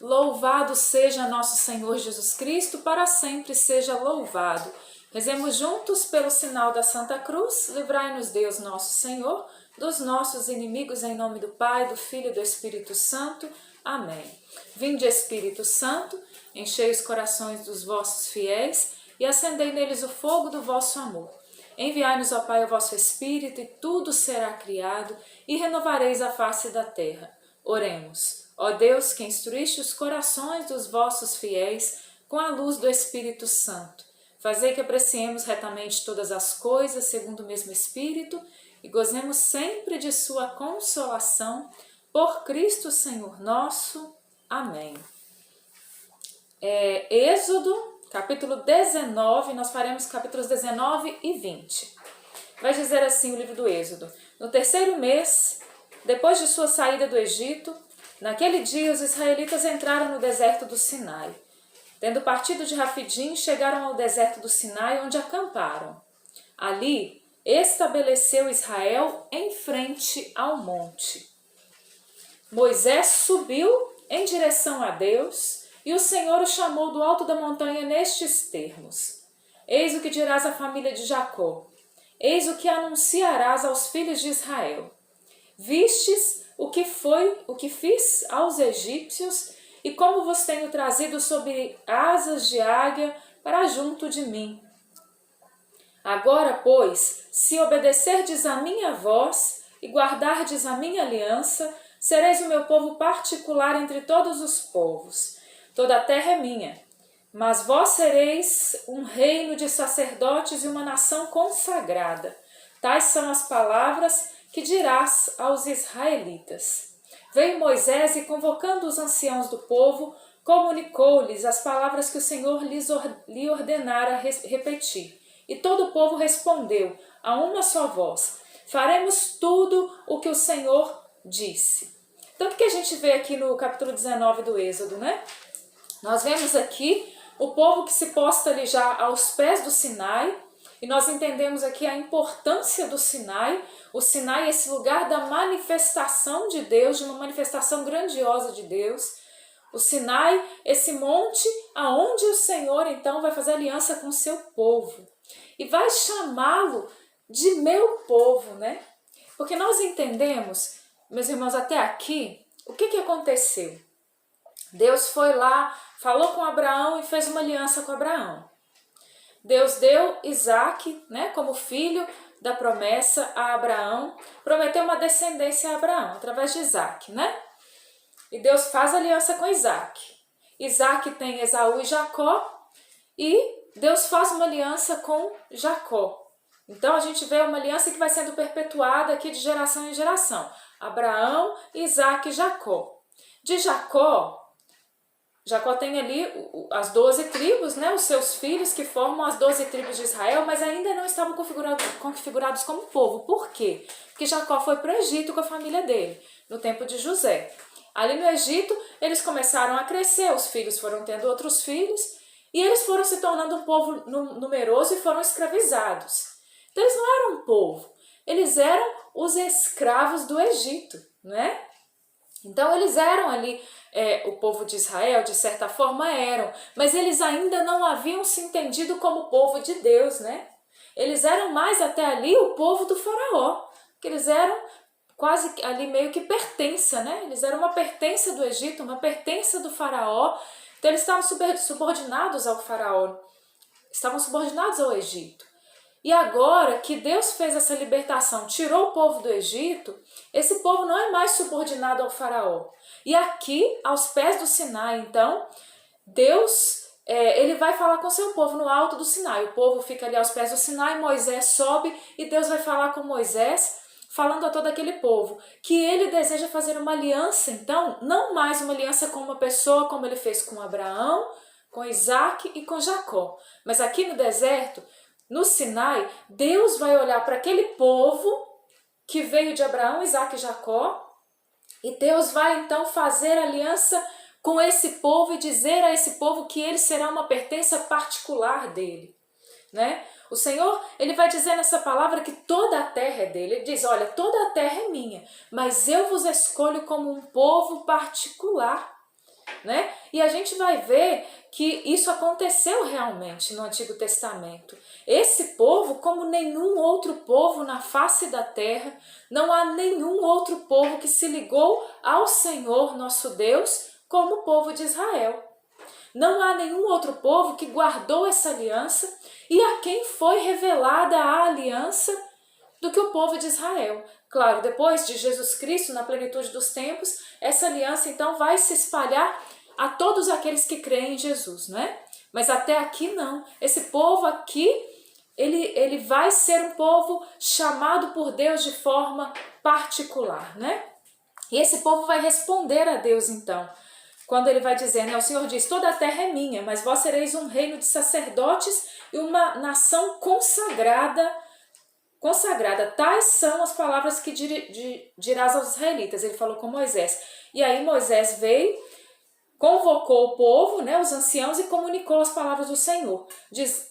Louvado seja nosso Senhor Jesus Cristo, para sempre seja louvado. Rezemos juntos pelo sinal da Santa Cruz, livrai-nos Deus nosso Senhor, dos nossos inimigos, em nome do Pai, do Filho e do Espírito Santo. Amém. Vinde, Espírito Santo, enchei os corações dos vossos fiéis e acendei neles o fogo do vosso amor. Enviai-nos, ó Pai, o vosso Espírito, e tudo será criado, e renovareis a face da terra. Oremos. Ó Deus, que instruíste os corações dos vossos fiéis com a luz do Espírito Santo, fazei que apreciemos retamente todas as coisas segundo o mesmo Espírito e gozemos sempre de sua consolação, por Cristo Senhor nosso. Amém. Êxodo, capítulo 19, nós faremos capítulos 19 e 20. Vai dizer assim o livro do Êxodo: no terceiro mês, depois de sua saída do Egito, naquele dia os israelitas entraram no deserto do Sinai. Tendo partido de Rafidim, chegaram ao deserto do Sinai, onde acamparam. Ali estabeleceu Israel em frente ao monte. Moisés subiu em direção a Deus, e o Senhor o chamou do alto da montanha nestes termos: Eis o que dirás à família de Jacó, eis o que anunciarás aos filhos de Israel. Vistes o que fiz aos egípcios, e como vos tenho trazido sob asas de águia para junto de mim. Agora, pois, se obedecerdes a minha voz e guardardes a minha aliança, sereis o meu povo particular entre todos os povos. Toda a terra é minha, mas vós sereis um reino de sacerdotes e uma nação consagrada. Tais são as palavras que dirás aos israelitas. Veio Moisés e, convocando os anciãos do povo, comunicou-lhes as palavras que o Senhor lhe ordenara repetir. E todo o povo respondeu a uma só voz: faremos tudo o que o Senhor disse. Então, o que a gente vê aqui no capítulo 19 do Êxodo, né? Nós vemos aqui o povo que se posta ali já aos pés do Sinai, e nós entendemos aqui a importância do Sinai. O Sinai é esse lugar da manifestação de Deus, de uma manifestação grandiosa de Deus. O Sinai, esse monte aonde o Senhor então vai fazer aliança com o seu povo. E vai chamá-lo de meu povo, né? Porque nós entendemos, meus irmãos, até aqui, o que aconteceu? Deus foi lá, falou com Abraão e fez uma aliança com Abraão. Deus deu Isaac, né, como filho da promessa a Abraão, prometeu uma descendência a Abraão, através de Isaac, né? E Deus faz aliança com Isaac. Isaac tem Esaú e Jacó, e Deus faz uma aliança com Jacó. Então a gente vê uma aliança que vai sendo perpetuada aqui de geração em geração. Abraão, Isaac e Jacó. De Jacó tem ali as 12 tribos, né, os seus filhos que formam as 12 tribos de Israel, mas ainda não estavam configurados como povo. Por quê? Porque Jacó foi para o Egito com a família dele, no tempo de José. Ali no Egito, eles começaram a crescer, os filhos foram tendo outros filhos, e eles foram se tornando um povo numeroso e foram escravizados. Então eles não eram um povo, eles eram os escravos do Egito, né? Então eles eram ali, o povo de Israel, de certa forma eram, mas eles ainda não haviam se entendido como povo de Deus, né? Eles eram mais até ali o povo do faraó, que eles eram quase ali meio que pertença, né? Eles eram uma pertença do Egito, uma pertença do faraó, então eles estavam subordinados ao faraó, estavam subordinados ao Egito. E agora que Deus fez essa libertação, tirou o povo do Egito, esse povo não é mais subordinado ao faraó. E aqui, aos pés do Sinai, então, Deus, ele vai falar com seu povo no alto do Sinai. O povo fica ali aos pés do Sinai, Moisés sobe e Deus vai falar com Moisés, falando a todo aquele povo, que ele deseja fazer uma aliança, então, não mais uma aliança com uma pessoa como ele fez com Abraão, com Isaac e com Jacó. Mas aqui no deserto, no Sinai, Deus vai olhar para aquele povo que veio de Abraão, Isaac e Jacó, e Deus vai então fazer aliança com esse povo e dizer a esse povo que ele será uma pertença particular dele, né? O Senhor, ele vai dizer nessa palavra que toda a terra é dele. Ele diz, olha, toda a terra é minha, mas eu vos escolho como um povo particular. né? E a gente vai ver que isso aconteceu realmente no Antigo Testamento. Esse povo, como nenhum outro povo na face da terra, não há nenhum outro povo que se ligou ao Senhor nosso Deus como o povo de Israel. Não há nenhum outro povo que guardou essa aliança e a quem foi revelada a aliança do que o povo de Israel. Claro, depois de Jesus Cristo, na plenitude dos tempos, essa aliança então vai se espalhar a todos aqueles que creem em Jesus, né? Mas até aqui não. Esse povo aqui, ele vai ser um povo chamado por Deus de forma particular, né? E esse povo vai responder a Deus então, quando ele vai dizer, né, o Senhor diz, toda a terra é minha, mas vós sereis um reino de sacerdotes e uma nação consagrada. Tais são as palavras que dirás aos israelitas. Ele falou com Moisés. E aí Moisés veio, convocou o povo, né, os anciãos, e comunicou as palavras do Senhor.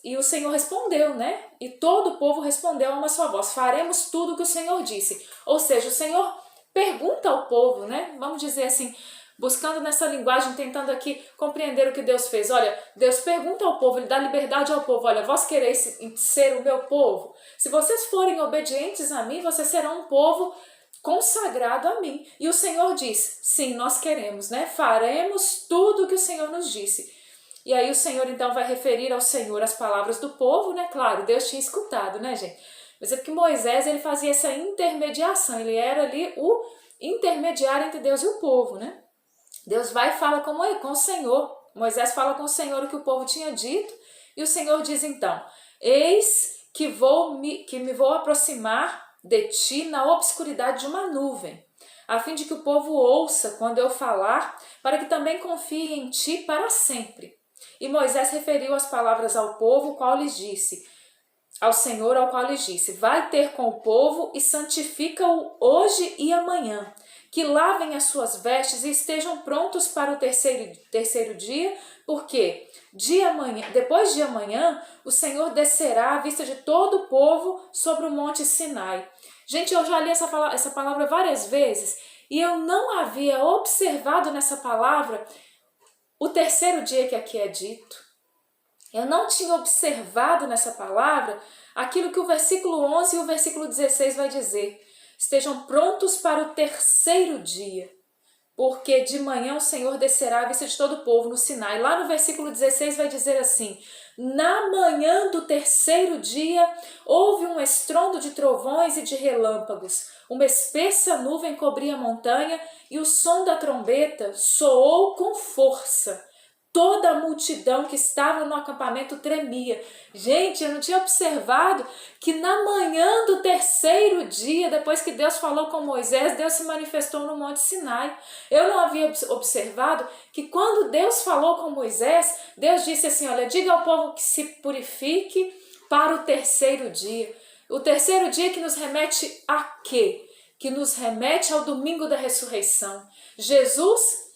E o Senhor respondeu, né? E todo o povo respondeu a uma só voz, faremos tudo o que o Senhor disse. Ou seja, o Senhor pergunta ao povo, né? Vamos dizer assim, buscando nessa linguagem, tentando aqui compreender o que Deus fez. Olha, Deus pergunta ao povo, Ele dá liberdade ao povo. Olha, vós quereis ser o meu povo? Se vocês forem obedientes a mim, vocês serão um povo consagrado a mim. E o Senhor diz, sim, nós queremos, né? Faremos tudo o que o Senhor nos disse. E aí o Senhor então vai referir ao Senhor as palavras do povo, né? Claro, Deus tinha escutado, né, gente? Mas é porque Moisés, ele fazia essa intermediação, ele era ali o intermediário entre Deus e o povo, né? Deus vai e fala com o Senhor. Moisés fala com o Senhor o que o povo tinha dito. E o Senhor diz então, eis que me vou aproximar de ti na obscuridade de uma nuvem, a fim de que o povo ouça quando eu falar, para que também confie em ti para sempre. E Moisés referiu as palavras ao povo, qual lhes disse, ao Senhor, ao qual lhes disse, vai ter com o povo e santifica-o hoje e amanhã, que lavem as suas vestes e estejam prontos para o terceiro dia, porque depois de amanhã o Senhor descerá à vista de todo o povo sobre o monte Sinai. Gente, eu já li essa palavra várias vezes e eu não havia observado nessa palavra o terceiro dia que aqui é dito. Eu não tinha observado nessa palavra aquilo que o versículo 11 e o versículo 16 vai dizer. Estejam prontos para o terceiro dia, porque de manhã o Senhor descerá à vista de todo o povo no Sinai. Lá no versículo 16 vai dizer assim, na manhã do terceiro dia houve um estrondo de trovões e de relâmpagos, uma espessa nuvem cobria a montanha e o som da trombeta soou com força. Toda a multidão que estava no acampamento tremia. Gente, eu não tinha observado que na manhã do terceiro dia, depois que Deus falou com Moisés, Deus se manifestou no Monte Sinai. Eu não havia observado que quando Deus falou com Moisés, Deus disse assim, olha, diga ao povo que se purifique para o terceiro dia. O terceiro dia que nos remete a quê? Que nos remete ao domingo da ressurreição. Jesus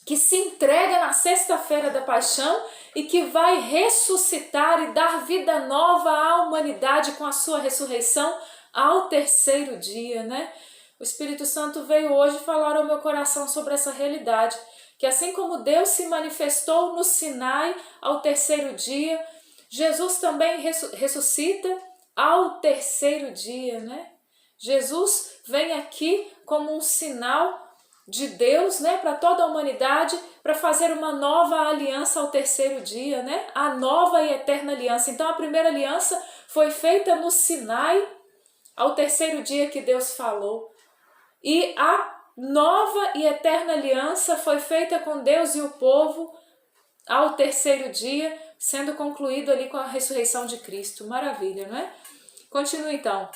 que se entrega na sexta-feira da paixão e que vai ressuscitar e dar vida nova à humanidade com a sua ressurreição ao terceiro dia, né? O Espírito Santo veio hoje falar ao meu coração sobre essa realidade, que assim como Deus se manifestou no Sinai ao terceiro dia, Jesus também ressuscita ao terceiro dia, né? Jesus vem aqui como um sinal de Deus, né, para toda a humanidade, para fazer uma nova aliança ao terceiro dia, né? A nova e eterna aliança. Então a primeira aliança foi feita no Sinai, ao terceiro dia que Deus falou. E a nova e eterna aliança foi feita com Deus e o povo ao terceiro dia, sendo concluído ali com a ressurreição de Cristo. Maravilha, não é? Continua então,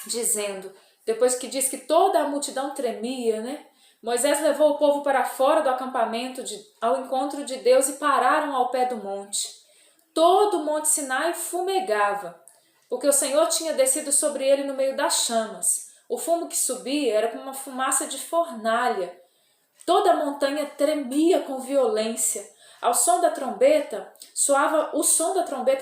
dizendo, depois que diz que toda a multidão tremia, né? Moisés levou o povo para fora do acampamento ao encontro de Deus e pararam ao pé do monte. Todo o monte Sinai fumegava, porque o Senhor tinha descido sobre ele no meio das chamas. O fumo que subia era como uma fumaça de fornalha. Toda a montanha tremia com violência. O som da trombeta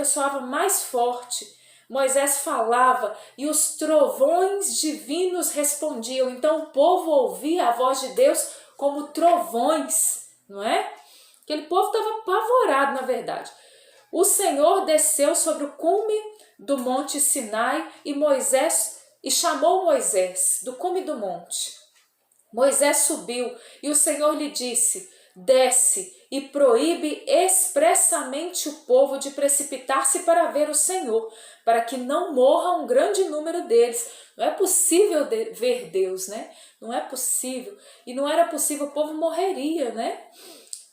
soava mais forte. Moisés falava e os trovões divinos respondiam. Então o povo ouvia a voz de Deus como trovões, não é? Aquele povo estava apavorado, na verdade. O Senhor desceu sobre o cume do monte Sinai e chamou Moisés do cume do monte. Moisés subiu e o Senhor lhe disse: desce e proíbe expressamente o povo de precipitar-se para ver o Senhor, para que não morra um grande número deles. Não é possível ver Deus, né? Não é possível. E não era possível, o povo morreria, né?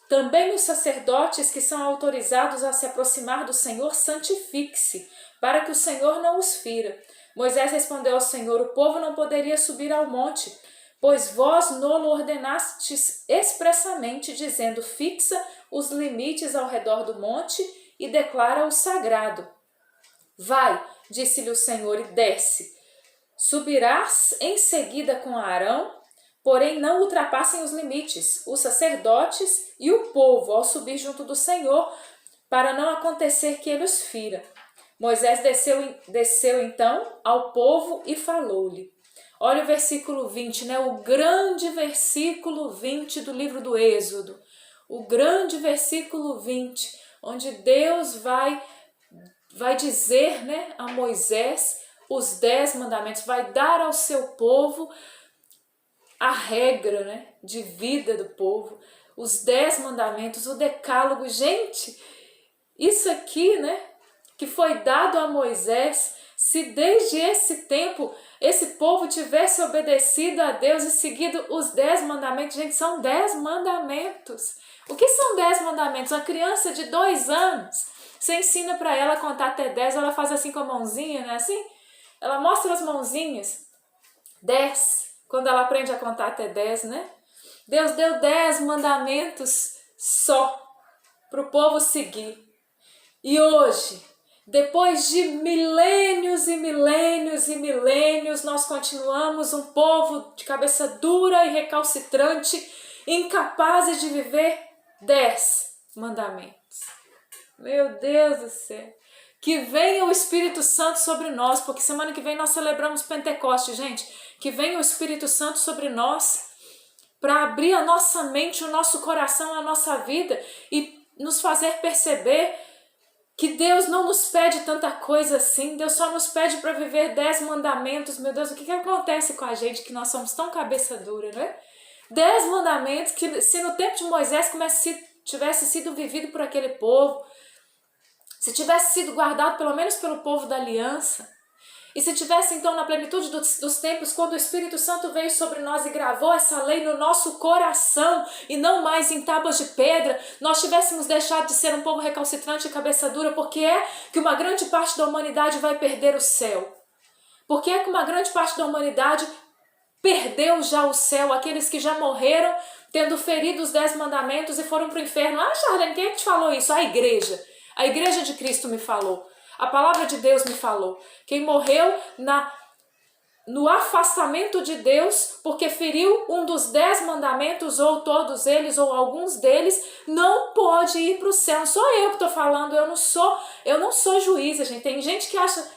Também os sacerdotes que são autorizados a se aproximar do Senhor, santifique-se, para que o Senhor não os fira. Moisés respondeu ao Senhor: o povo não poderia subir ao monte, pois vós nolo ordenastes expressamente, dizendo: fixa os limites ao redor do monte e declara-o sagrado. Vai, disse-lhe o Senhor, e desce. Subirás em seguida com Arão, porém não ultrapassem os limites, os sacerdotes e o povo, ao subir junto do Senhor, para não acontecer que ele os fira. Moisés desceu então ao povo e falou-lhe. Olha o versículo 20, né? O grande versículo 20 do livro do Êxodo. O grande versículo 20, onde Deus vai dizer, né, a Moisés os 10 mandamentos, vai dar ao seu povo a regra, né, de vida do povo, os 10 mandamentos, o decálogo. Gente, isso aqui, né, que foi dado a Moisés, se desde esse tempo esse povo tivesse obedecido a Deus e seguido os 10 mandamentos, gente, são 10 mandamentos. O que são 10 mandamentos? Uma criança de 2 anos, você ensina para ela a contar até 10, ela faz assim com a mãozinha, né, assim? Ela mostra as mãozinhas, 10, quando ela aprende a contar até 10, né? Deus deu 10 mandamentos só para o povo seguir. E hoje, depois de milênios e milênios e milênios, nós continuamos um povo de cabeça dura e recalcitrante, incapazes de viver 10 mandamentos. Meu Deus do céu! Que venha o Espírito Santo sobre nós, porque semana que vem nós celebramos Pentecostes, gente. Que venha o Espírito Santo sobre nós para abrir a nossa mente, o nosso coração, a nossa vida e nos fazer perceber que Deus não nos pede tanta coisa assim. Deus só nos pede para viver 10 mandamentos. Meu Deus, o que acontece com a gente que nós somos tão cabeça dura, né? 10 mandamentos que, se no tempo de Moisés tivesse sido vivido por aquele povo, se tivesse sido guardado pelo menos pelo povo da aliança, e se tivesse então na plenitude dos tempos, quando o Espírito Santo veio sobre nós e gravou essa lei no nosso coração e não mais em tábuas de pedra, nós tivéssemos deixado de ser um povo recalcitrante e cabeça dura, porque é que uma grande parte da humanidade vai perder o céu. Porque é que uma grande parte da humanidade perdeu já o céu, aqueles que já morreram tendo ferido os 10 mandamentos e foram para o inferno. Ah, Charlene, quem é que te falou isso? A igreja de Cristo me falou. A palavra de Deus me falou. Quem morreu no afastamento de Deus, porque feriu um dos 10 mandamentos, ou todos eles, ou alguns deles, não pode ir para o céu. Não sou eu que estou falando, eu não sou juíza, gente. Tem gente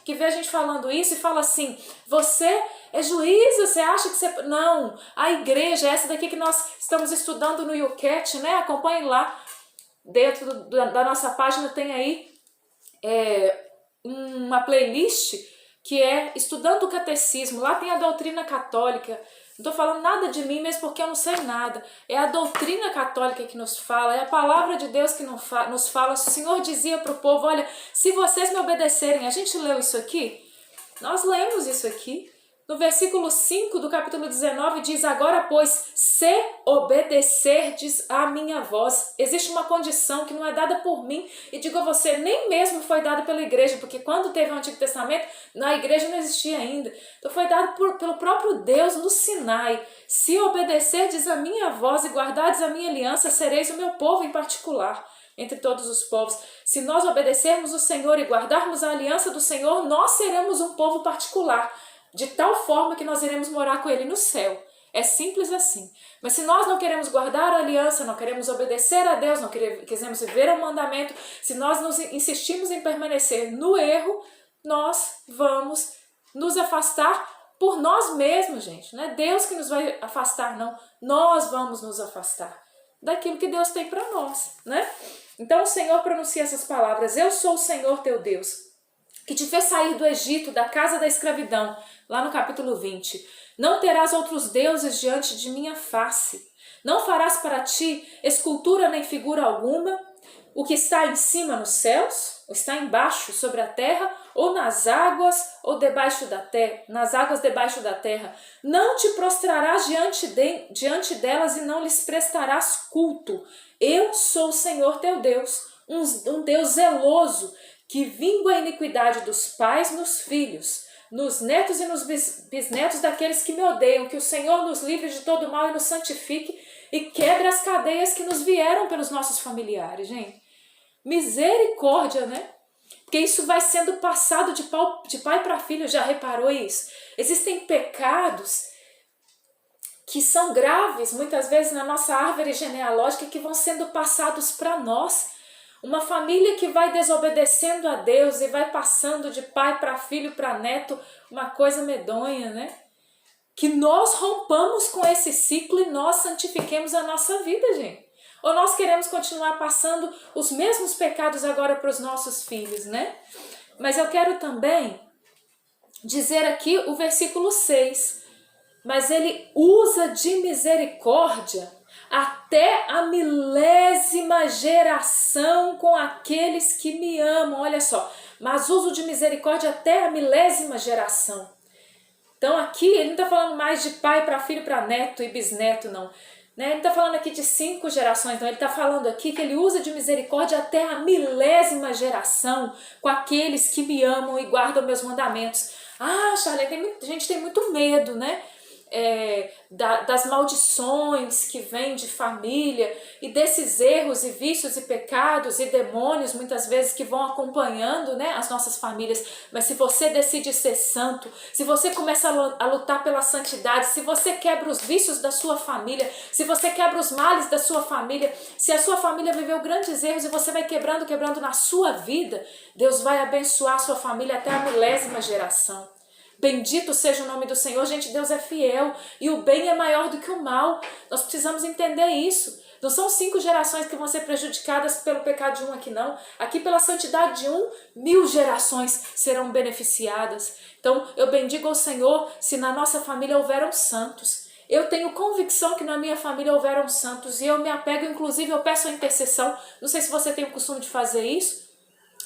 que vê a gente falando isso e fala assim: você é juíza, você acha que você... Não, a igreja, essa daqui que nós estamos estudando no YouCat, né? Acompanhe lá. Dentro da nossa página tem aí uma playlist que é Estudando o Catecismo. Lá tem a doutrina católica. Não estou falando nada de mim mesmo porque eu não sei nada. É a doutrina católica que nos fala, é a palavra de Deus que nos fala. O Senhor dizia para o povo: olha, se vocês me obedecerem, a gente leu isso aqui? Nós lemos isso aqui. No versículo 5 do capítulo 19 diz: agora, pois, se obedecerdes à minha voz. Existe uma condição que não é dada por mim, e digo a você, nem mesmo foi dada pela igreja, porque quando teve o Antigo Testamento, na igreja não existia ainda. Então foi dado pelo próprio Deus no Sinai. Se obedecerdes à minha voz e guardardes a minha aliança, sereis o meu povo em particular entre todos os povos. Se nós obedecermos o Senhor e guardarmos a aliança do Senhor, nós seremos um povo particular, de tal forma que nós iremos morar com Ele no céu. É simples assim. Mas se nós não queremos guardar a aliança, não queremos obedecer a Deus, não queremos viver o mandamento, se nós insistimos em permanecer no erro, nós vamos nos afastar por nós mesmos, gente. Não é Deus que nos vai afastar, não. Nós vamos nos afastar. daquilo que Deus tem para nós, né? Então o Senhor pronuncia essas palavras: eu sou o Senhor teu Deus, que te fez sair do Egito, da casa da escravidão, lá no capítulo 20. Não terás outros deuses diante de minha face. Não farás para ti escultura nem figura alguma. O que está em cima nos céus, ou está embaixo sobre a terra, ou nas águas, ou debaixo da terra, nas águas debaixo da terra. Não te prostrarás diante delas e não lhes prestarás culto. Eu sou o Senhor teu Deus, um Deus zeloso, que vingua a iniquidade dos pais nos filhos, nos netos e nos bisnetos daqueles que me odeiam. Que o Senhor nos livre de todo mal e nos santifique e quebre as cadeias que nos vieram pelos nossos familiares, gente. Misericórdia, né? Porque isso vai sendo passado de pai para filho, já reparou isso? Existem pecados que são graves, muitas vezes na nossa árvore genealógica, que vão sendo passados para nós. Uma família que vai desobedecendo a Deus e vai passando de pai para filho, para neto, uma coisa medonha, né? Que nós rompamos com esse ciclo e nós santifiquemos a nossa vida, gente. Ou nós queremos continuar passando os mesmos pecados agora para os nossos filhos, né? Mas eu quero também dizer aqui o versículo 6. Mas ele usa de misericórdia até a 1000ª geração com aqueles que me amam. Olha só, mas uso de misericórdia até a 1000ª geração. Então aqui ele não está falando mais de pai para filho, para neto e bisneto, não. Ele não está falando aqui de 5 gerações, não. Ele está falando aqui que ele usa de misericórdia até a 1000ª geração com aqueles que me amam e guardam meus mandamentos. Ah, Charlene, a gente tem muito medo, né? Das maldições que vêm de família e desses erros e vícios e pecados e demônios muitas vezes que vão acompanhando, né, as nossas famílias. Mas se você decide ser santo, se você começa a lutar pela santidade, se você quebra os vícios da sua família, se você quebra os males da sua família, se a sua família viveu grandes erros e você vai quebrando na sua vida, Deus vai abençoar a sua família até a 1000ª geração. Bendito seja o nome do Senhor. Gente, Deus é fiel e o bem é maior do que o mal. Nós precisamos entender isso. Não são 5 gerações que vão ser prejudicadas pelo pecado de um aqui, não. Aqui, pela santidade de 1000 gerações serão beneficiadas. Então, eu bendigo ao Senhor se na nossa família houveram santos. Eu tenho convicção que na minha família houveram santos e eu me apego, inclusive eu peço a intercessão. Não sei se você tem o costume de fazer isso,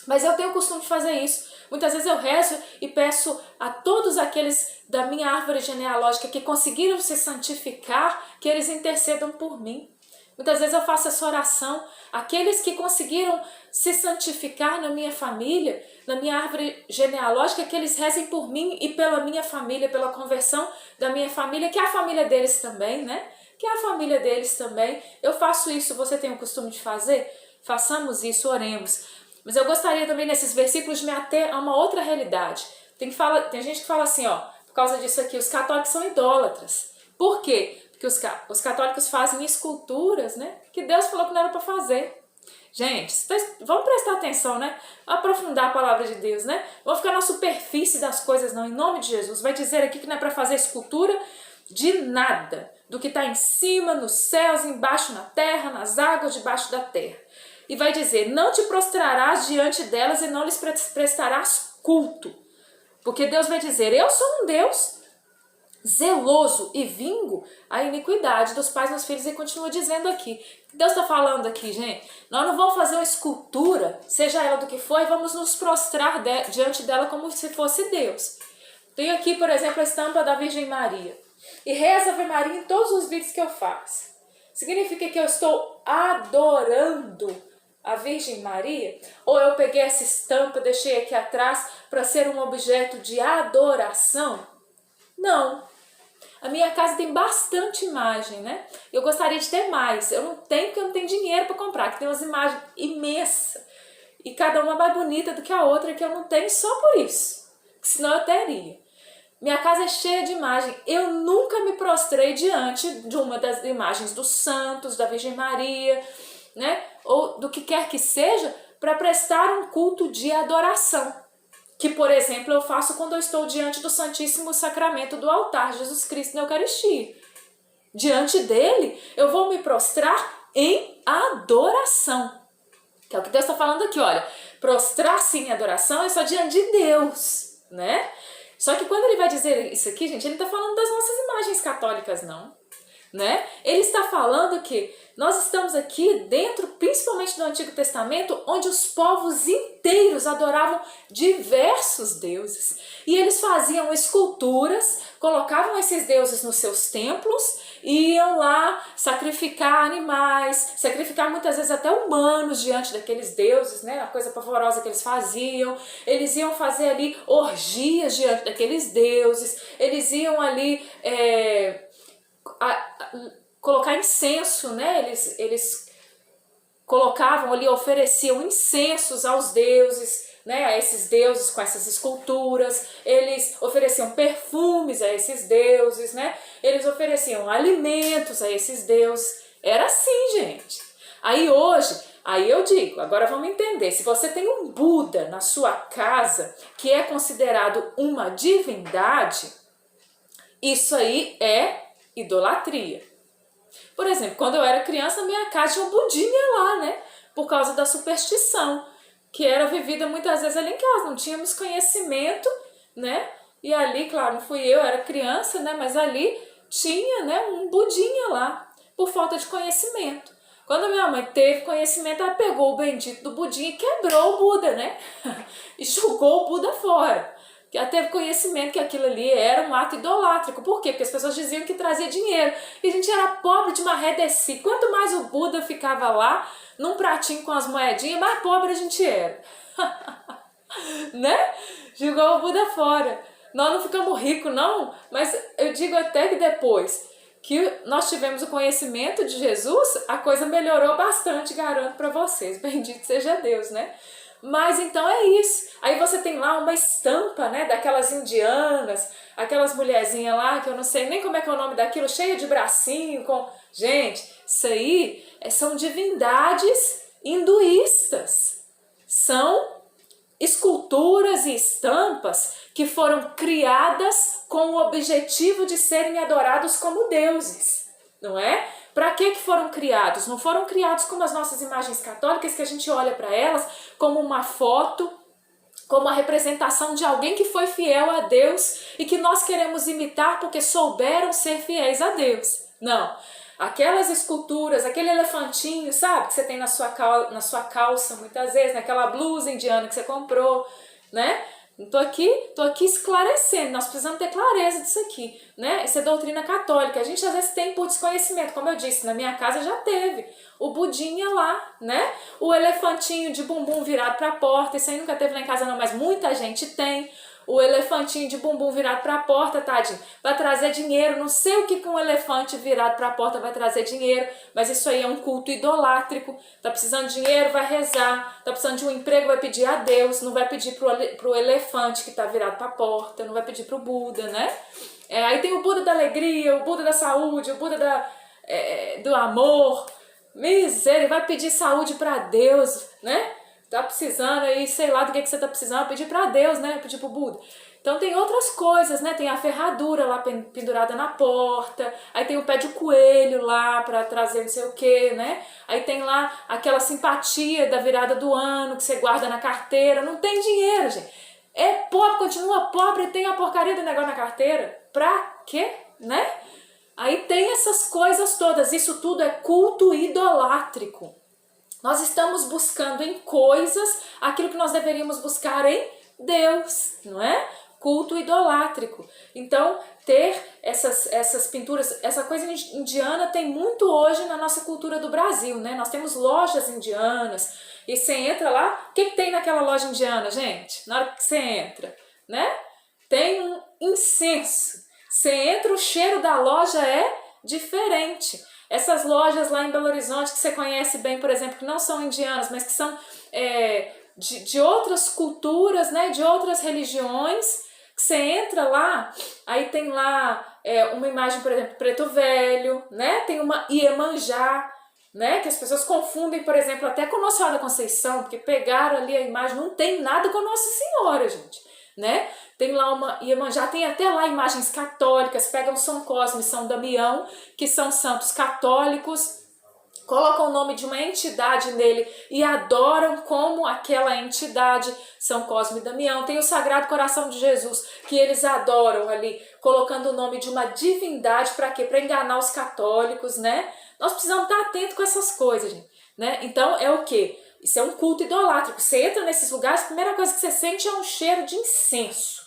mas eu tenho o costume de fazer isso. Muitas vezes eu rezo e peço a todos aqueles da minha árvore genealógica que conseguiram se santificar, que eles intercedam por mim. Muitas vezes eu faço essa oração. Aqueles que conseguiram se santificar na minha família, na minha árvore genealógica, que eles rezem por mim e pela minha família, pela conversão da minha família, que é a família deles também, né? Que é a família deles também. Eu faço isso, você tem o costume de fazer? Façamos isso, oremos. Mas eu gostaria também nesses versículos de me ater a uma outra realidade. Tem gente que fala assim, ó, por causa disso aqui, os católicos são idólatras. Por quê? Porque os católicos fazem esculturas, né? Que Deus falou que não era para fazer. Gente, vamos prestar atenção, né? Aprofundar a palavra de Deus, né? Vamos ficar na superfície das coisas, não. Em nome de Jesus. Vai dizer aqui que não é para fazer escultura de nada. Do que está em cima, nos céus, embaixo na terra, nas águas, debaixo da terra. E vai dizer, não te prostrarás diante delas e não lhes prestarás culto. Porque Deus vai dizer, eu sou um Deus zeloso e vingo a iniquidade dos pais nos filhos. E continua dizendo aqui. Deus está falando aqui, gente, nós não vamos fazer uma escultura, seja ela do que for, e vamos nos prostrar diante dela como se fosse Deus. Tenho aqui, por exemplo, a estampa da Virgem Maria. E rezo a Ave Maria em todos os vídeos que eu faço. Significa que eu estou adorando a Virgem Maria? Ou eu peguei essa estampa, deixei aqui atrás para ser um objeto de adoração? Não. A minha casa tem bastante imagem, né? Eu gostaria de ter mais. Eu não tenho, porque eu não tenho dinheiro para comprar, que tem umas imagens imensas. E cada uma mais bonita do que a outra, que eu não tenho só por isso. Senão eu teria. Minha casa é cheia de imagem. Eu nunca me prostrei diante de uma das imagens dos santos, da Virgem Maria, né? Ou do que quer que seja, para prestar um culto de adoração. Que, por exemplo, eu faço quando eu estou diante do Santíssimo Sacramento do altar, Jesus Cristo na Eucaristia. Diante dele, eu vou me prostrar em adoração. Que é o que Deus está falando aqui, olha, prostrar-se em adoração é só diante de Deus, né? Só que quando ele vai dizer isso aqui, gente, ele não está falando das nossas imagens católicas, não, né? Ele está falando que nós estamos aqui dentro, principalmente do Antigo Testamento, onde os povos inteiros adoravam diversos deuses. E eles faziam esculturas, colocavam esses deuses nos seus templos, iam lá sacrificar animais, sacrificar muitas vezes até humanos diante daqueles deuses, né? A coisa pavorosa que eles faziam. Eles iam fazer ali orgias diante daqueles deuses, eles iam ali colocar incenso, né? Eles colocavam ali, ofereciam incensos aos deuses, né? A esses deuses com essas esculturas. Eles ofereciam perfumes a esses deuses, né? Eles ofereciam alimentos a esses deuses. Era assim, gente. Aí hoje, aí eu digo, agora vamos entender, se você tem um Buda na sua casa que é considerado uma divindade, isso aí é idolatria. Por exemplo, quando eu era criança, na minha casa tinha um budinha lá, né? Por causa da superstição, que era vivida muitas vezes ali em casa. Não tínhamos conhecimento, né? E ali, claro, não fui eu, era criança, né? Mas ali tinha, né, um budinha lá, por falta de conhecimento. Quando a minha mãe teve conhecimento, ela pegou o bendito do budinha e quebrou o Buda, né? E jogou o Buda fora. Que ela teve conhecimento que aquilo ali era um ato idolátrico. Por quê? Porque as pessoas diziam que trazia dinheiro. E a gente era pobre de maré desci. Quanto mais o Buda ficava lá, num pratinho com as moedinhas, mais pobre a gente era. Né? Jogou o Buda fora. Nós não ficamos ricos, não. Mas eu digo até que depois que nós tivemos o conhecimento de Jesus, a coisa melhorou bastante, garanto para vocês. Bendito seja Deus, né? Mas então é isso. Aí você tem lá uma estampa, né, daquelas indianas, aquelas mulherzinhas lá, que eu não sei nem como é que é o nome daquilo, cheia de bracinho, com... Gente, isso aí são divindades hinduístas. São esculturas e estampas que foram criadas com o objetivo de serem adorados como deuses, não é? Para que foram criados? Não foram criados como as nossas imagens católicas, que a gente olha para elas como uma foto, como a representação de alguém que foi fiel a Deus e que nós queremos imitar porque souberam ser fiéis a Deus. Não. Aquelas esculturas, aquele elefantinho, sabe, que você tem na sua calça muitas vezes, naquela blusa indiana que você comprou, né? Tô aqui esclarecendo, nós precisamos ter clareza disso aqui, né? Isso é doutrina católica. A gente às vezes tem por desconhecimento, como eu disse, na minha casa já teve o budinha lá, né? O elefantinho de bumbum virado para a porta, isso aí nunca teve lá em casa não, mas muita gente tem. O elefantinho de bumbum virado para a porta, tadinho, vai trazer dinheiro. Não sei o que um elefante virado para a porta vai trazer dinheiro, mas isso aí é um culto idolátrico. Tá precisando de dinheiro, vai rezar. Tá precisando de um emprego, vai pedir a Deus. Não vai pedir pro elefante que tá virado para a porta, não vai pedir pro Buda, né? Aí tem o Buda da alegria, o Buda da saúde, o Buda do amor. Miséria, vai pedir saúde para Deus, né? Tá precisando aí, sei lá do que você tá precisando, pedir para Deus, né? Pedir pro Buda. Então tem outras coisas, né? Tem a ferradura lá pendurada na porta, aí tem o pé de coelho lá para trazer não sei o que, né? Aí tem lá aquela simpatia da virada do ano que você guarda na carteira. Não tem dinheiro, gente. É pobre, continua pobre e tem a porcaria do negócio na carteira. Pra quê, né? Aí tem essas coisas todas. Isso tudo é culto idolátrico. Nós estamos buscando em coisas aquilo que nós deveríamos buscar em Deus, não é? Culto idolátrico. Então, ter essas pinturas, essa coisa indiana tem muito hoje na nossa cultura do Brasil, né? Nós temos lojas indianas e você entra lá, o que tem naquela loja indiana, gente? Na hora que você entra, né? Tem um incenso. Você entra, o cheiro da loja é diferente. Essas lojas lá em Belo Horizonte que você conhece bem, por exemplo, que não são indianas, mas que são de outras culturas, né, de outras religiões, que você entra lá, aí tem lá uma imagem, por exemplo, Preto Velho, né, tem uma Iemanjá, né, que as pessoas confundem, por exemplo, até com Nossa Senhora da Conceição, porque pegaram ali a imagem, não tem nada com Nossa Senhora, gente, né? Tem lá uma Iemanjá, tem até lá imagens católicas, pegam São Cosme e São Damião, que são santos católicos, colocam o nome de uma entidade nele e adoram como aquela entidade. São Cosme e Damião. Tem o Sagrado Coração de Jesus, que eles adoram ali, colocando o nome de uma divindade. Para quê? Para enganar os católicos, né? Nós precisamos estar atentos com essas coisas, gente, né? Então é o quê? Isso é um culto idolátrico. Você entra nesses lugares, a primeira coisa que você sente é um cheiro de incenso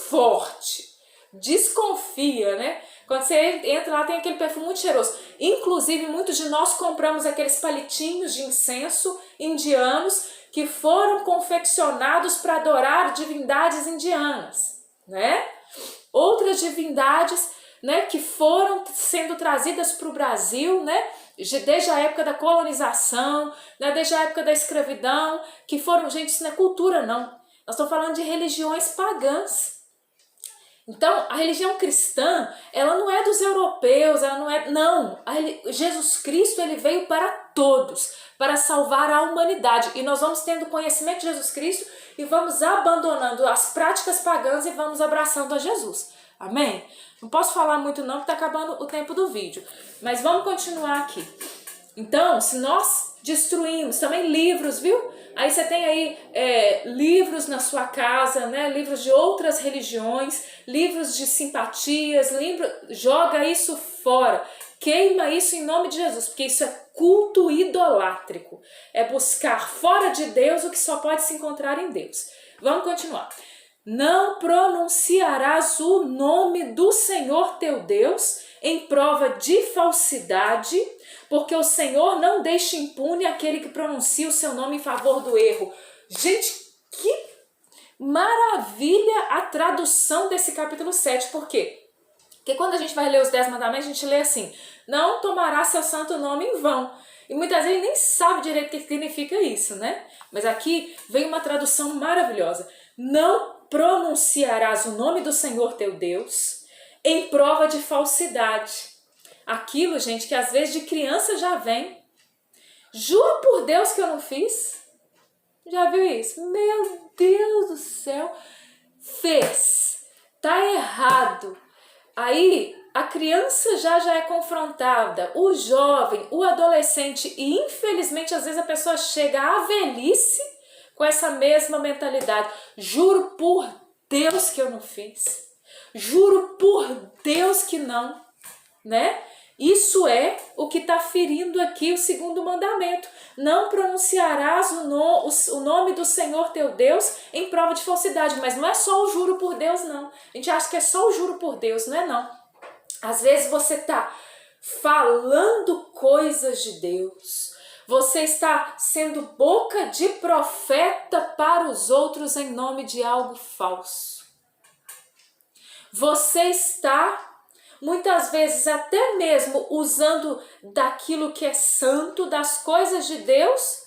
forte. Desconfia, né? Quando você entra lá, tem aquele perfume muito cheiroso. Inclusive, muitos de nós compramos aqueles palitinhos de incenso indianos que foram confeccionados para adorar divindades indianas, né? Outras divindades, né, que foram sendo trazidas para o Brasil, né, desde a época da colonização, né, desde a época da escravidão, que foram, gente, isso não é cultura, não. Nós estamos falando de religiões pagãs. Então, a religião cristã, ela não é dos europeus, ela não é... Não, Jesus Cristo, ele veio para todos, para salvar a humanidade. E nós vamos tendo conhecimento de Jesus Cristo e vamos abandonando as práticas pagãs e vamos abraçando a Jesus. Amém? Não posso falar muito não, porque está acabando o tempo do vídeo. Mas vamos continuar aqui. Então, se nós destruímos também livros, viu? Aí você tem aí livros na sua casa, né? Livros de outras religiões, livros de simpatias, joga isso fora. Queima isso em nome de Jesus, porque isso é culto idolátrico. É buscar fora de Deus o que só pode se encontrar em Deus. Vamos continuar. Não pronunciarás o nome do Senhor teu Deus em prova de falsidade, porque o Senhor não deixa impune aquele que pronuncia o seu nome em favor do erro. Gente, que maravilha a tradução desse capítulo 7. Por quê? Porque quando a gente vai ler os 10 mandamentos, a gente lê assim: não tomará seu santo nome em vão. E muitas vezes nem sabe direito o que significa isso, né? Mas aqui vem uma tradução maravilhosa. Não pronunciarás o nome do Senhor teu Deus em prova de falsidade. Aquilo, gente, que às vezes de criança já vem. Juro por Deus que eu não fiz. Já viu isso? Meu Deus do céu. Fez. Tá errado. Aí a criança já é confrontada, o jovem, o adolescente, e infelizmente às vezes a pessoa chega à velhice com essa mesma mentalidade. Juro por Deus que eu não fiz. Juro por Deus que não, né? Isso é o que está ferindo aqui o segundo mandamento. Não pronunciarás o nome do Senhor teu Deus em prova de falsidade. Mas não é só o juro por Deus, não. A gente acha que é só o juro por Deus, não é não. Às vezes você está falando coisas de Deus. Você está sendo boca de profeta para os outros em nome de algo falso. Você está muitas vezes até mesmo usando daquilo que é santo, das coisas de Deus,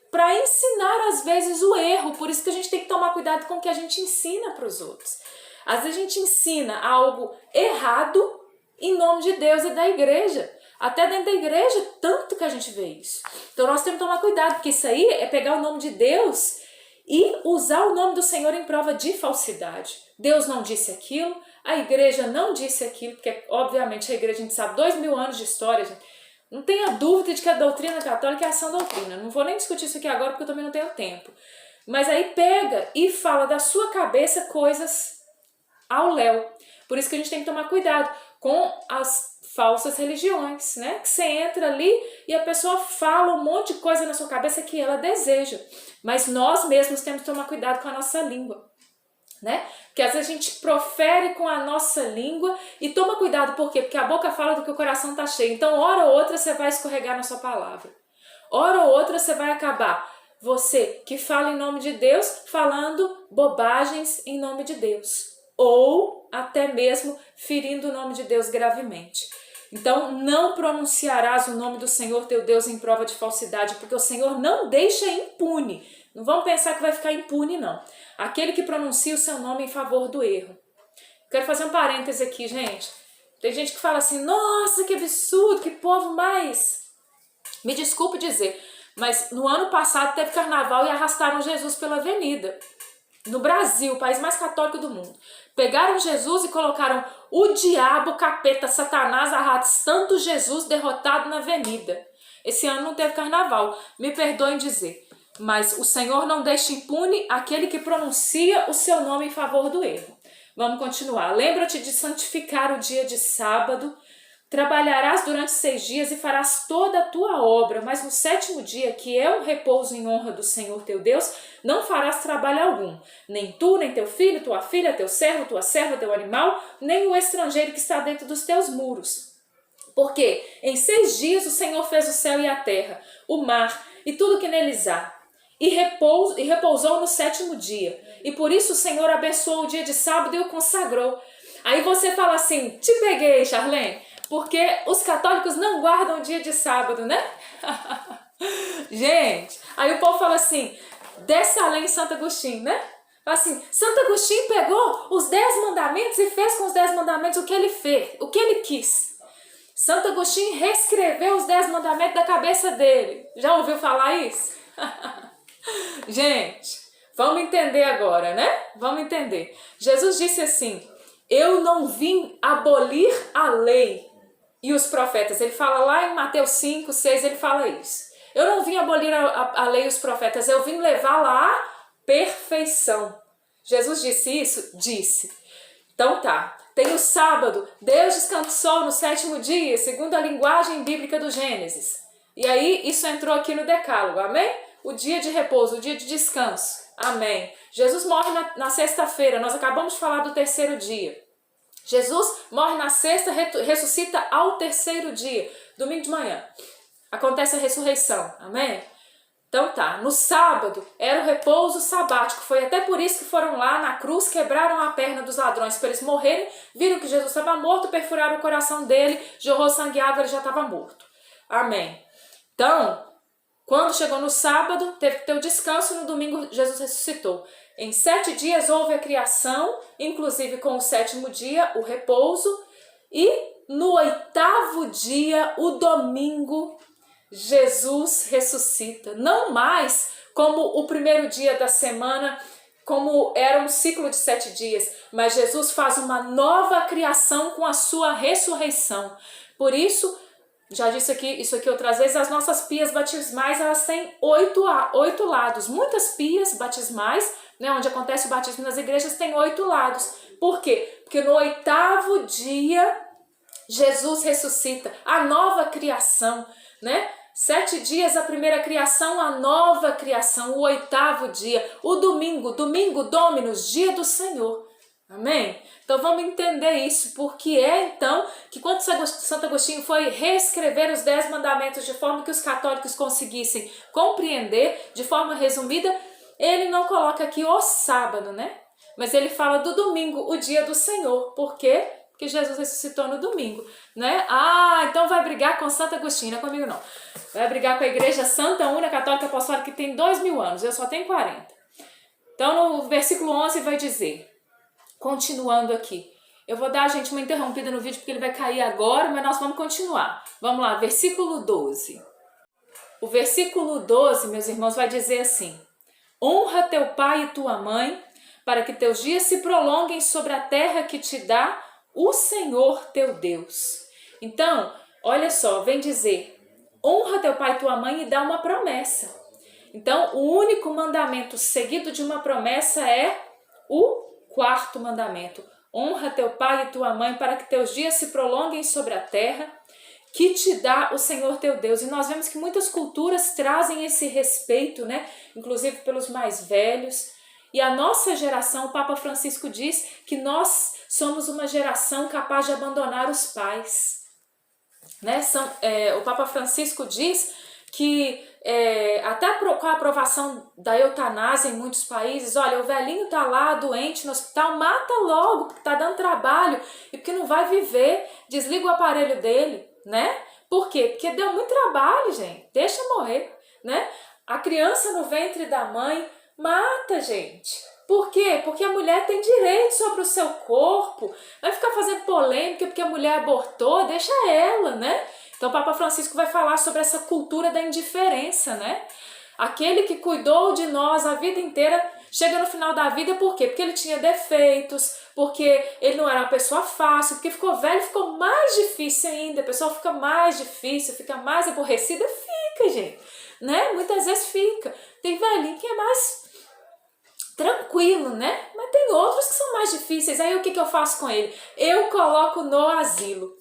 para ensinar às vezes o erro. Por isso que a gente tem que tomar cuidado com o que a gente ensina para os outros. Às vezes a gente ensina algo errado em nome de Deus e da igreja. Até dentro da igreja, tanto que a gente vê isso. Então nós temos que tomar cuidado, porque isso aí é pegar o nome de Deus e usar o nome do Senhor em prova de falsidade. Deus não disse aquilo, a igreja não disse aquilo, porque obviamente a igreja, a gente sabe, 2000 anos de história, gente. Não tenha dúvida de que a doutrina católica é a sã doutrina. Não vou nem discutir isso aqui agora, porque eu também não tenho tempo. Mas aí pega e fala da sua cabeça coisas ao léu. Por isso que a gente tem que tomar cuidado com as falsas religiões, né? Que você entra ali e a pessoa fala um monte de coisa na sua cabeça que ela deseja. Mas nós mesmos temos que tomar cuidado com a nossa língua, né? Porque às vezes a gente profere com a nossa língua e toma cuidado, por quê? Porque a boca fala do que o coração está cheio. Então, hora ou outra você vai escorregar na sua palavra. Hora ou outra você vai acabar, você que fala em nome de Deus, falando bobagens em nome de Deus. Ou até mesmo ferindo o nome de Deus gravemente. Então, não pronunciarás o nome do Senhor teu Deus em prova de falsidade, porque o Senhor não deixa impune. Não vamos pensar que vai ficar impune, não. Aquele que pronuncia o seu nome em favor do erro. Quero fazer um parêntese aqui, gente. Tem gente que fala assim, nossa, que absurdo, que povo mais... Me desculpe dizer, mas no ano passado teve carnaval e arrastaram Jesus pela avenida. No Brasil, o país mais católico do mundo. Pegaram Jesus e colocaram o diabo, o capeta, Satanás, arrastando Jesus derrotado na avenida. Esse ano não teve carnaval, me perdoem dizer. Mas o Senhor não deixa impune aquele que pronuncia o seu nome em favor do erro. Vamos continuar. Lembra-te de santificar o dia de sábado. Trabalharás durante 6 dias e farás toda a tua obra, mas no 7º dia, que é um repouso em honra do Senhor teu Deus, não farás trabalho algum. Nem tu, nem teu filho, tua filha, teu servo, tua serva, teu animal, nem o estrangeiro que está dentro dos teus muros. Porque em 6 dias o Senhor fez o céu e a terra, o mar e tudo que neles há. E repousou no 7º dia. E por isso o Senhor abençoou o dia de sábado e o consagrou. Aí você fala assim, te peguei, Charlene. Porque os católicos não guardam o dia de sábado, né? Gente, aí o povo fala assim, desce além em Santo Agostinho, né? Fala assim, Santo Agostinho pegou os 10 mandamentos e fez com os 10 mandamentos o que ele fez, o que ele quis. Santo Agostinho reescreveu os 10 mandamentos da cabeça dele. Já ouviu falar isso? Gente, vamos entender agora, né? Vamos entender. Jesus disse assim, eu não vim abolir a lei e os profetas. Ele fala lá em Mateus 5, 6, ele fala isso. Eu não vim abolir a lei e os profetas, eu vim levá-la à perfeição. Jesus disse isso? Disse. Então tá, tem o sábado, Deus descansou no 7º dia, segundo a linguagem bíblica do Gênesis. E aí isso entrou aqui no decálogo, amém? O dia de repouso, o dia de descanso, amém. Jesus morre na sexta-feira, nós acabamos de falar do 3º dia. Jesus morre na sexta, ressuscita ao 3º dia, domingo de manhã. Acontece a ressurreição, amém? Então tá, no sábado era o repouso sabático, foi até por isso que foram lá na cruz, quebraram a perna dos ladrões para eles morrerem, viram que Jesus estava morto, perfuraram o coração dele, jorrou sangue e água, ele já estava morto. Amém. Então, quando chegou no sábado, teve que ter o descanso, no domingo Jesus ressuscitou. Em 7 dias houve a criação, inclusive com o 7º dia, o repouso, e no 8º dia, o domingo, Jesus ressuscita. Não mais como o primeiro dia da semana, como era um ciclo de 7 dias, mas Jesus faz uma nova criação com a sua ressurreição. Por isso, já disse aqui, isso aqui outras vezes, as nossas pias batismais, elas têm 8 lados. Muitas pias batismais, né, onde acontece o batismo nas igrejas, tem 8 lados. Por quê? Porque no 8º dia, Jesus ressuscita, a nova criação, né? 7 dias a primeira criação, a nova criação, o 8º dia, o domingo, Dominus, dia do Senhor. Amém? Então vamos entender isso, porque então que quando Santo Agostinho foi reescrever os 10 mandamentos de forma que os católicos conseguissem compreender de forma resumida, ele não coloca aqui o sábado, né? Mas ele fala do domingo, o dia do Senhor. Por quê? Porque Jesus ressuscitou no domingo, né? Ah, então vai brigar com Santo Agostinho, não é comigo não. Vai brigar com a Igreja Santa Una Católica Apostólica que tem 2000 anos, eu só tenho 40. Então no versículo 11 vai dizer, continuando aqui, eu vou dar, gente, uma interrompida no vídeo porque ele vai cair agora, mas nós vamos continuar. Vamos lá, versículo 12. O versículo 12, meus irmãos, vai dizer assim, honra teu pai e tua mãe, para que teus dias se prolonguem sobre a terra que te dá o Senhor teu Deus. Então, olha só, vem dizer, honra teu pai e tua mãe e dá uma promessa. Então, o único mandamento seguido de uma promessa é o 4º mandamento. Honra teu pai e tua mãe para que teus dias se prolonguem sobre a terra que te dá o Senhor teu Deus. E nós vemos que muitas culturas trazem esse respeito, né? Inclusive pelos mais velhos. E a nossa geração, o Papa Francisco diz que nós somos uma geração capaz de abandonar os pais. Né? O Papa Francisco diz que até com a aprovação da eutanásia em muitos países, olha, o velhinho tá lá doente no hospital, mata logo, porque tá dando trabalho e porque não vai viver, desliga o aparelho dele, né? Por quê? Porque deu muito trabalho, gente, deixa morrer, né? A criança no ventre da mãe mata, gente. Por quê? Porque a mulher tem direito sobre o seu corpo. Vai ficar fazendo polêmica porque a mulher abortou, deixa ela, né? Então o Papa Francisco vai falar sobre essa cultura da indiferença, né? Aquele que cuidou de nós a vida inteira, chega no final da vida, por quê? Porque ele tinha defeitos, porque ele não era uma pessoa fácil, porque ficou velho, ficou mais difícil ainda, a pessoa fica mais difícil, fica mais aborrecida, fica, gente, né? Muitas vezes fica. Tem velhinho que é mais tranquilo, né? Mas tem outros que são mais difíceis. Aí o que eu faço com ele? Eu coloco no asilo.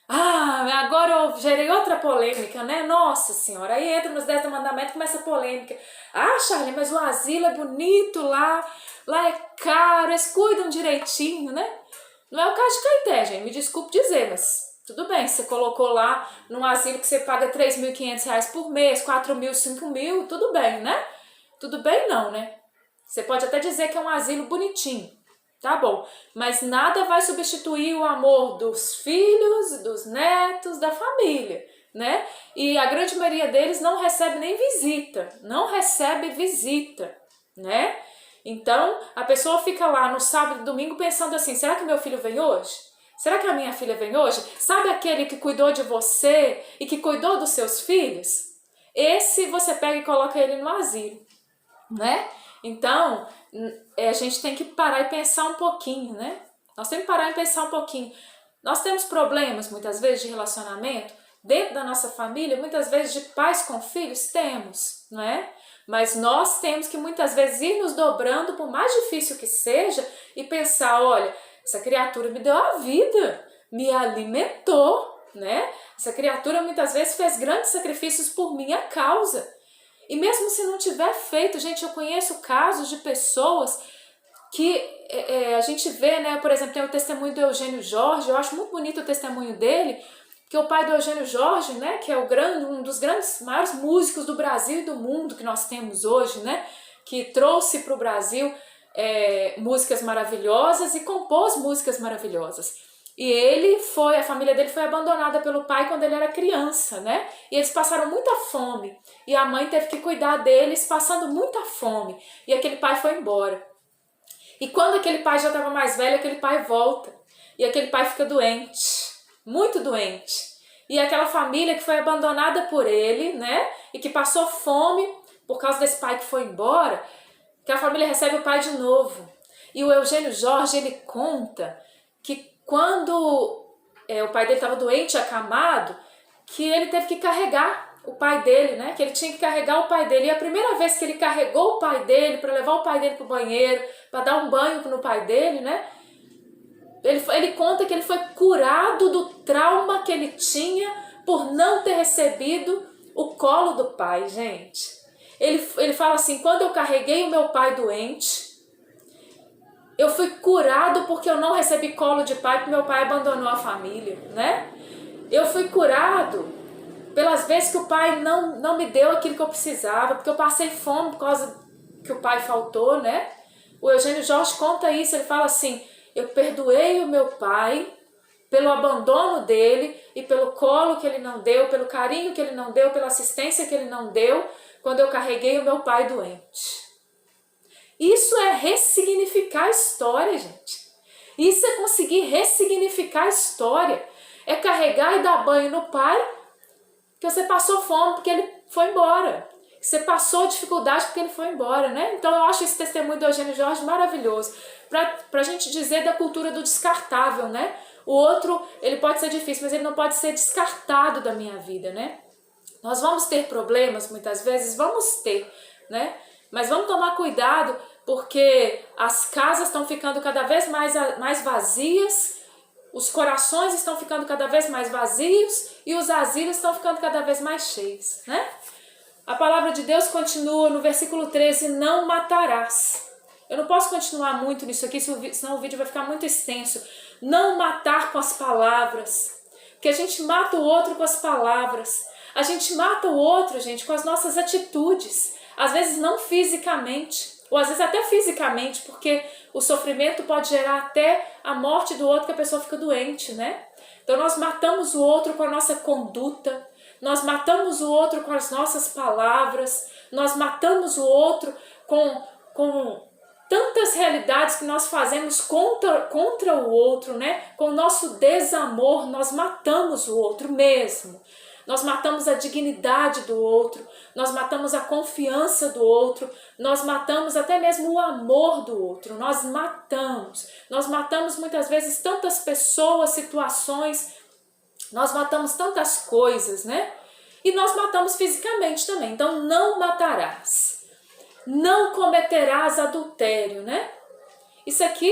Ah, agora eu gerei outra polêmica, né? Nossa Senhora, aí entra nos 10 mandamentos e começa a polêmica. Ah, Charlie, mas o asilo é bonito lá é caro, eles cuidam direitinho, né? Não é o caso de Caeté, gente, me desculpe dizer, mas tudo bem, você colocou lá num asilo que você paga R$3.500 por mês, 4.000, 5.000, tudo bem, né? Tudo bem não, né? Você pode até dizer que é um asilo bonitinho, tá bom, mas nada vai substituir o amor dos filhos, dos netos, da família, né? E a grande maioria deles não recebe nem visita, né? Então, a pessoa fica lá no sábado e domingo pensando assim, será que meu filho vem hoje? Será que a minha filha vem hoje? Sabe aquele que cuidou de você e que cuidou dos seus filhos? Esse você pega e coloca ele no asilo, né? Então, a gente tem que parar e pensar um pouquinho, né? Nós temos que parar e pensar um pouquinho. Nós temos problemas, muitas vezes, de relacionamento dentro da nossa família, muitas vezes de pais com filhos, temos, não é? Mas nós temos que muitas vezes ir nos dobrando, por mais difícil que seja, e pensar, olha, essa criatura me deu a vida, me alimentou, né? Essa criatura muitas vezes fez grandes sacrifícios por minha causa. E mesmo se não tiver feito, gente, eu conheço casos de pessoas que a gente vê, né? Por exemplo, tem o testemunho do Eugênio Jorge, eu acho muito bonito o testemunho dele, que o pai do Eugênio Jorge, né, que é um dos grandes, maiores músicos do Brasil e do mundo que nós temos hoje, né, que trouxe para o Brasil músicas maravilhosas e compôs músicas maravilhosas. E a família dele foi abandonada pelo pai quando ele era criança, né, e eles passaram muita fome, e a mãe teve que cuidar deles passando muita fome, e aquele pai foi embora. E quando aquele pai já estava mais velho, aquele pai volta, e aquele pai fica doente, muito doente. E aquela família que foi abandonada por ele, né? E que passou fome por causa desse pai que foi embora, que a família recebe o pai de novo. E o Eugênio Jorge, ele conta que quando o pai dele estava doente, acamado, que ele teve que carregar o pai dele, né? Que ele tinha que carregar o pai dele. E a primeira vez que ele carregou o pai dele para levar o pai dele para o banheiro, para dar um banho no pai dele, né? Ele conta que ele foi curado do trauma que ele tinha por não ter recebido o colo do pai, gente. Ele fala assim, quando eu carreguei o meu pai doente, eu fui curado porque eu não recebi colo de pai, porque meu pai abandonou a família, né? Eu fui curado pelas vezes que o pai não me deu aquilo que eu precisava, porque eu passei fome por causa que o pai faltou, né? O Eugênio Jorge conta isso, ele fala assim, eu perdoei o meu pai pelo abandono dele e pelo colo que ele não deu, pelo carinho que ele não deu, pela assistência que ele não deu, quando eu carreguei o meu pai doente. Isso é ressignificar a história, gente. Isso é conseguir ressignificar a história. É carregar e dar banho no pai, que você passou fome porque ele foi embora. Você passou dificuldade porque ele foi embora, né? Então eu acho esse testemunho do Eugênio Jorge maravilhoso. Pra gente dizer da cultura do descartável, né? O outro, ele pode ser difícil, mas ele não pode ser descartado da minha vida, né? Nós vamos ter problemas, muitas vezes, vamos ter, né? Mas vamos tomar cuidado, porque as casas estão ficando cada vez mais vazias, os corações estão ficando cada vez mais vazios e os asilos estão ficando cada vez mais cheios, né? A palavra de Deus continua no versículo 13, não matarás. Eu não posso continuar muito nisso aqui, senão o vídeo vai ficar muito extenso. Não matar com as palavras, porque a gente mata o outro com as palavras. A gente mata o outro, gente, com as nossas atitudes. Às vezes não fisicamente, ou às vezes até fisicamente, porque o sofrimento pode gerar até a morte do outro, que a pessoa fica doente, né? Então nós matamos o outro com a nossa conduta, nós matamos o outro com as nossas palavras, nós matamos o outro com tantas realidades que nós fazemos contra o outro, né? Com o nosso desamor, nós matamos o outro mesmo. Nós matamos a dignidade do outro, nós matamos a confiança do outro, nós matamos até mesmo o amor do outro, nós matamos muitas vezes tantas pessoas, situações, nós matamos tantas coisas, né? E nós matamos fisicamente também. Então, não matarás. Não cometerás adultério, né? Isso aqui,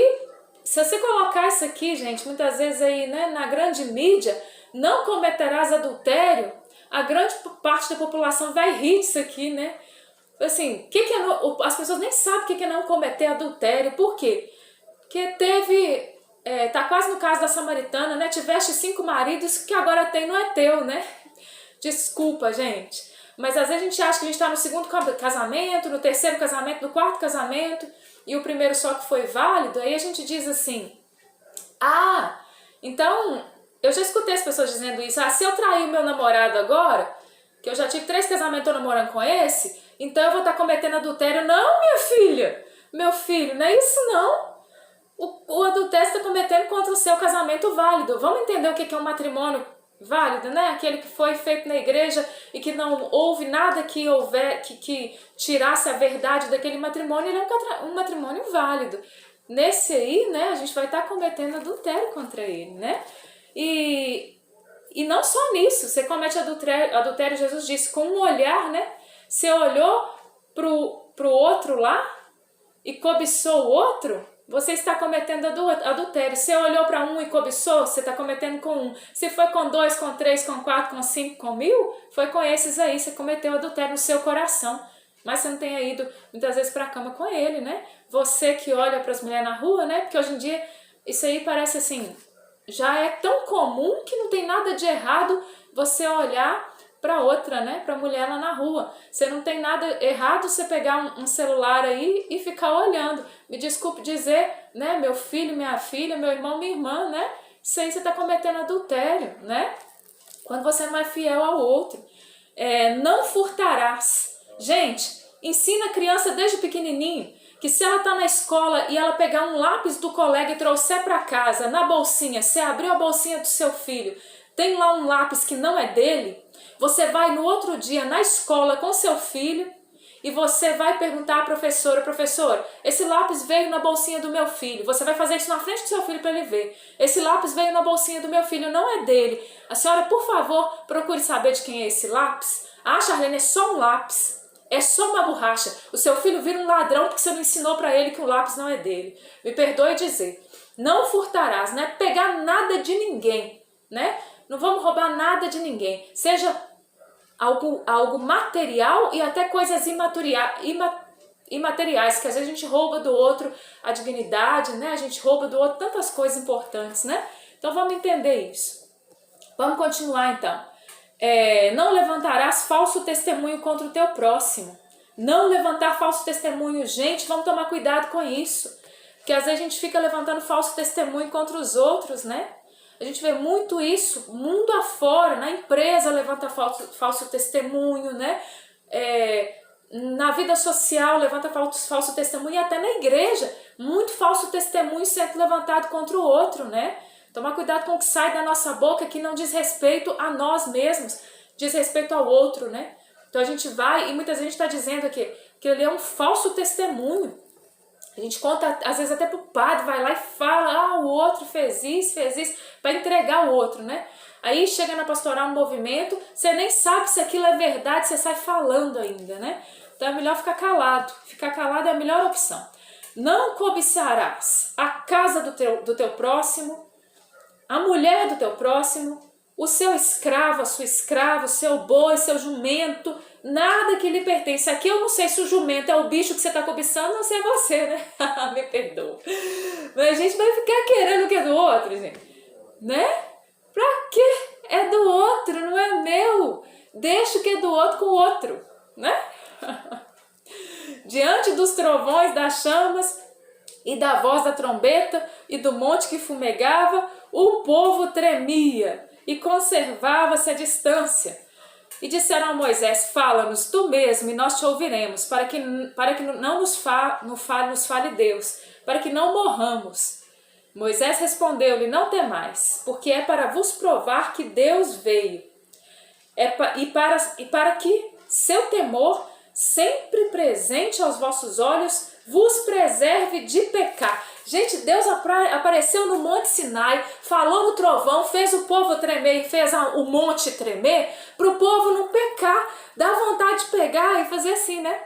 se você colocar isso aqui, gente, muitas vezes aí, né, na grande mídia, não cometerás adultério, a grande parte da população vai rir disso aqui, né? Assim, as pessoas nem sabem o que é não cometer adultério. Por quê? Porque teve, tá quase no caso da samaritana, né? Tiveste 5 maridos, que agora tem não é teu, né? Desculpa, gente. Mas às vezes a gente acha que a gente está no 2º casamento, no 3º casamento, no 4º casamento, e o primeiro só que foi válido. Aí a gente diz assim, então, eu já escutei as pessoas dizendo isso, se eu trair o meu namorado agora, que eu já tive 3 casamentos, tô namorando com esse, então eu vou estar cometendo adultério. Não, minha filha, meu filho, não é isso não. O adultério está cometendo contra o seu casamento válido. Vamos entender o que é um matrimônio válido, né? Aquele que foi feito na igreja e que não houve nada que tirasse a verdade daquele matrimônio. Ele é um matrimônio válido. Nesse aí, né, a gente vai estar cometendo adultério contra ele, né? E não só nisso, você comete adultério, Jesus disse, com um olhar, né? Você olhou pro outro lá e cobiçou o outro, você está cometendo adultério. Você olhou para um e cobiçou, você está cometendo com um. Se foi com 2, com 3, com 4, com 5, com 1000, foi com esses aí, você cometeu adultério no seu coração. Mas você não tenha ido muitas vezes para a cama com ele, né? Você que olha para as mulheres na rua, né? Porque hoje em dia isso aí parece assim, já é tão comum que não tem nada de errado você olhar para outra, né? Para mulher lá na rua. Você não tem nada errado você pegar um celular aí e ficar olhando. Me desculpe dizer, né? Meu filho, minha filha, meu irmão, minha irmã, né? Isso aí você está cometendo adultério, né? Quando você não é fiel ao outro. Não furtarás. Gente, ensina a criança desde pequenininho que se ela está na escola e ela pegar um lápis do colega e trouxer para casa, na bolsinha, você abriu a bolsinha do seu filho, tem lá um lápis que não é dele, você vai no outro dia na escola com seu filho e você vai perguntar à professora, professora, esse lápis veio na bolsinha do meu filho, você vai fazer isso na frente do seu filho para ele ver, esse lápis veio na bolsinha do meu filho, não é dele, a senhora, por favor, procure saber de quem é esse lápis. Charlene, é só um lápis. É só uma borracha. O seu filho vira um ladrão porque você não ensinou para ele que o lápis não é dele. Me perdoe dizer. Não furtarás, não é pegar nada de ninguém, né? Não vamos roubar nada de ninguém. Seja algo material e até coisas imateriais, que às vezes a gente rouba do outro a dignidade, né? A gente rouba do outro tantas coisas importantes, né? Então vamos entender isso. Vamos continuar então. Não levantarás falso testemunho contra o teu próximo. Não levantar falso testemunho, gente, vamos tomar cuidado com isso. Porque às vezes a gente fica levantando falso testemunho contra os outros, né? A gente vê muito isso, mundo afora, na empresa levanta falso testemunho, né? Na vida social levanta falso testemunho e até na igreja, muito falso testemunho sendo levantado contra o outro, né? Tomar cuidado com o que sai da nossa boca, que não diz respeito a nós mesmos, diz respeito ao outro, né? Então a gente vai, e muitas vezes a gente está dizendo aqui, que ele é um falso testemunho. A gente conta, às vezes até pro padre, vai lá e fala, o outro fez isso, para entregar o outro, né? Aí chega na pastoral, um movimento, você nem sabe se aquilo é verdade, você sai falando ainda, né? Então é melhor ficar calado. Ficar calado é a melhor opção. Não cobiçarás a casa do teu próximo, a mulher do teu próximo, o seu escravo, a sua escrava, o seu boi, seu jumento, nada que lhe pertence. Aqui eu não sei se o jumento é o bicho que você está cobiçando ou se é você, né? Me perdoa. Mas a gente vai ficar querendo o que é do outro, gente. Né? Pra quê? É do outro, não é meu. Deixa o que é do outro com o outro, né? Diante dos trovões, das chamas e da voz da trombeta e do monte que fumegava, o povo tremia e conservava-se à distância. E disseram a Moisés, fala-nos tu mesmo e nós te ouviremos, para que não nos fale Deus, para que não morramos. Moisés respondeu-lhe, não temais, porque é para vos provar que Deus veio, e para que seu temor sempre presente aos vossos olhos, vos preserve de pecar. Gente, Deus apareceu no Monte Sinai, falou no trovão, fez o povo tremer e fez o monte tremer, para o povo não pecar. Dá vontade de pegar e fazer assim, né?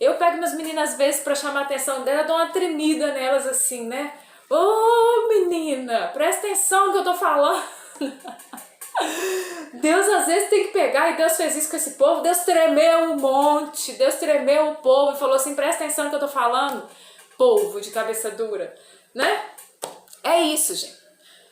Eu pego minhas meninas às vezes para chamar a atenção dela, dou uma tremida nelas assim, né? Ô menina, presta atenção no que eu tô falando. Deus às vezes tem que pegar, e Deus fez isso com esse povo. Deus tremeu um monte, Deus tremeu o povo e falou assim, presta atenção no que eu tô falando, povo de cabeça dura, né? É isso, gente.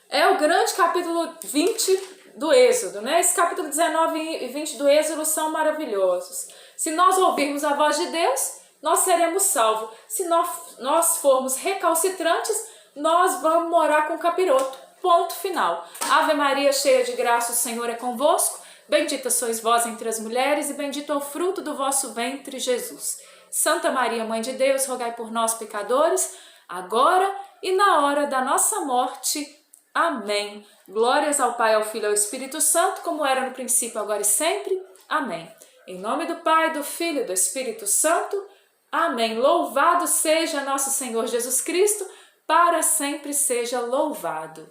É o grande capítulo 20 do Êxodo, né? Esse capítulo 19 e 20 do Êxodo são maravilhosos. Se nós ouvirmos a voz de Deus, nós seremos salvos. Se nós formos recalcitrantes, nós vamos morar com o capiroto. Ponto final. Ave Maria, cheia de graça, o Senhor é convosco. Bendita sois vós entre as mulheres, e bendito é o fruto do vosso ventre, Jesus. Santa Maria, Mãe de Deus, rogai por nós, pecadores, agora e na hora da nossa morte. Amém. Glórias ao Pai, ao Filho e ao Espírito Santo, como era no princípio, agora e sempre. Amém. Em nome do Pai, do Filho e do Espírito Santo. Amém. Louvado seja nosso Senhor Jesus Cristo, para sempre seja louvado.